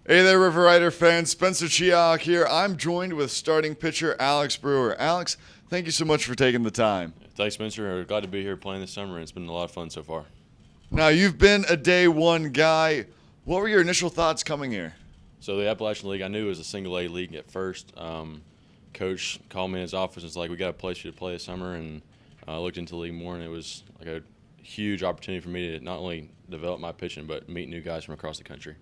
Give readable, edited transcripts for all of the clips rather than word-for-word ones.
Hey there, River Rider fans. Spencer Cihak here. I'm joined with starting pitcher Alex Brewer. Alex, thank you so much for taking the time. Thanks, Spencer. We're glad to be here playing this summer. It's been a lot of fun so far. Now, you've been a day one guy. What were your initial thoughts coming here? So the Appalachian League, I knew it was a single A league at first. Coach called me in his office and was like, "We got a place for you to play this summer," and I looked into the league more, and it was like a huge opportunity for me to not only develop my pitching but meet new guys from across the country.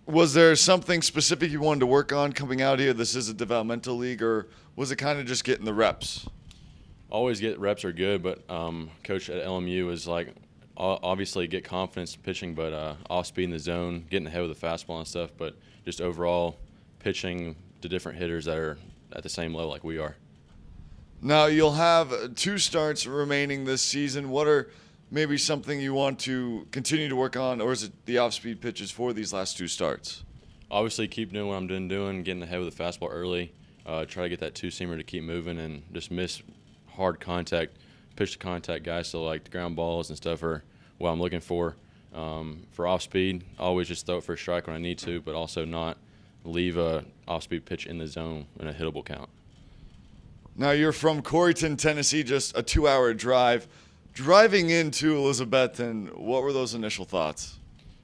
Was there something specific you wanted to work on coming out here? This is a developmental league, or was it kind of just getting the reps? Always get reps are good, but Coach at LMU was like, obviously get confidence in pitching, but off speed in the zone, getting ahead with the fastball and stuff, but just overall pitching to different hitters that are at the same level like we are. Now, you'll have 2 starts remaining this season. What are maybe something you want to continue to work on, or is it the off-speed pitches for these last 2 starts? Obviously, keep doing what I'm doing, getting ahead with the fastball early, try to get that two-seamer to keep moving, and just miss hard contact, pitch-to-contact guys, so like the ground balls and stuff are what I'm looking for. For off-speed, always just throw it for a strike when I need to, but also not leave a off-speed pitch in the zone in a hittable count. Now, you're from Corryton, Tennessee, just a 2-hour drive. Driving into Elizabethton, what were those initial thoughts?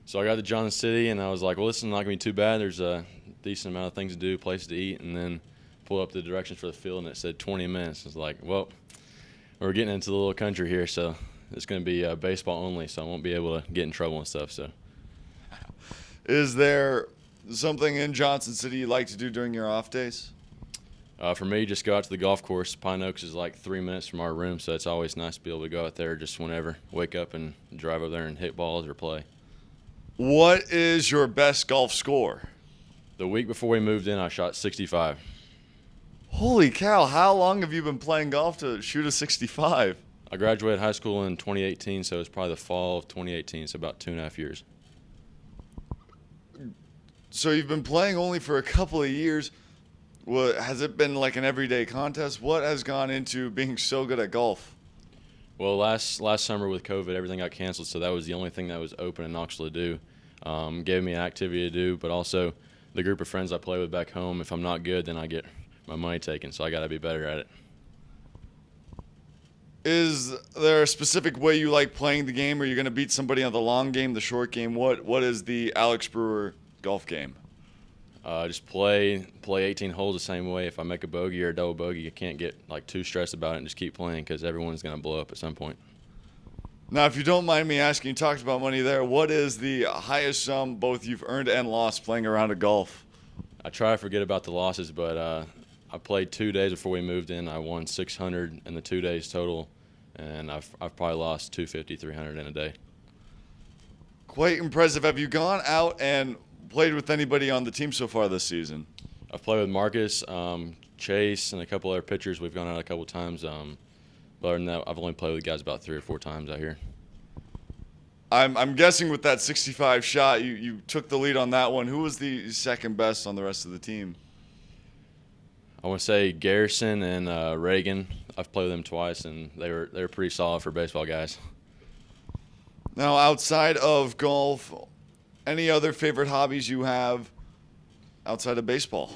So I got to Johnson City, and I was like, well, this is not going to be too bad. There's a decent amount of things to do, places to eat, and then pulled up the directions for the field, and it said 20 minutes. I was like, well, we're getting into the little country here, so it's going to be baseball only, so I won't be able to get in trouble and stuff. So, Is there something in Johnson City you like to do during your off days? For me, just go out to the golf course. Pine Oaks is like 3 minutes from our room, so it's always nice to be able to go out there just whenever. Wake up and drive over there and hit balls or play. What is your best golf score? The week before we moved in, I shot 65. Holy cow, how long have you been playing golf to shoot a 65? I graduated high school in 2018, so it's probably the fall of 2018, so about 2.5 years. So you've been playing only for a couple of years. Well, has it been like an everyday contest? What has gone into being so good at golf? Well, last summer with COVID, everything got canceled, so that was the only thing that was open in Knoxville to do. Gave me an activity to do, but also the group of friends I play with back home, if I'm not good, then I get my money taken, so I got to be better at it. Is there a specific way you like playing the game? Are you going to beat somebody on the long game, the short game? What is the Alex Brewer golf game? Just play 18 holes the same way. If I make a bogey or a double bogey, you can't get like too stressed about it and just keep playing because everyone's going to blow up at some point. Now, if you don't mind me asking, you talked about money there. What is the highest sum both you've earned and lost playing around a golf? I try to forget about the losses, but I played 2 days before we moved in. I won 600 in the 2 days total, and I've probably lost 250, 300 in a day. Quite impressive. Have you gone out and played with anybody on the team so far this season? I've played with Marcus, Chase, and a couple other pitchers. We've gone out a couple times. But other than that, I've only played with guys about 3 or 4 times out here. I'm guessing with that 65 shot, you took the lead on that one. Who was the second best on the rest of the team? I want to say Garrison and Reagan. I've played with them twice, and they were pretty solid for baseball guys. Now, outside of golf, any other favorite hobbies you have outside of baseball?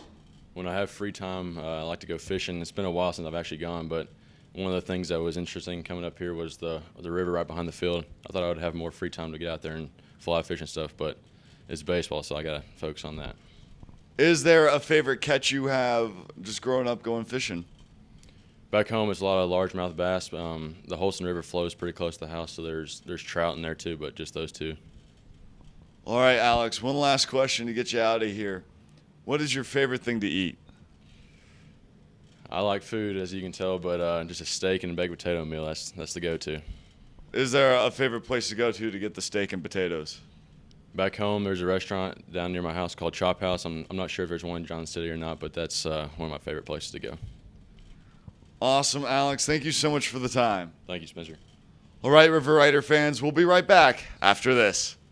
When I have free time, I like to go fishing. It's been a while since I've actually gone, but one of the things that was interesting coming up here was the river right behind the field. I thought I would have more free time to get out there and fly fish and stuff, but it's baseball, so I got to focus on that. Is there a favorite catch you have just growing up going fishing? Back home, it's a lot of largemouth bass. The Holston River flows pretty close to the house, so there's trout in there too, but just those two. All right, Alex, one last question to get you out of here. What is your favorite thing to eat? I like food, as you can tell, but just a steak and a baked potato meal, that's the go-to. Is there a favorite place to go to get the steak and potatoes? Back home, there's a restaurant down near my house called Chop House. I'm not sure if there's one in Johnson City or not, but that's one of my favorite places to go. Awesome, Alex. Thank you so much for the time. Thank you, Spencer. All right, River Rider fans, we'll be right back after this.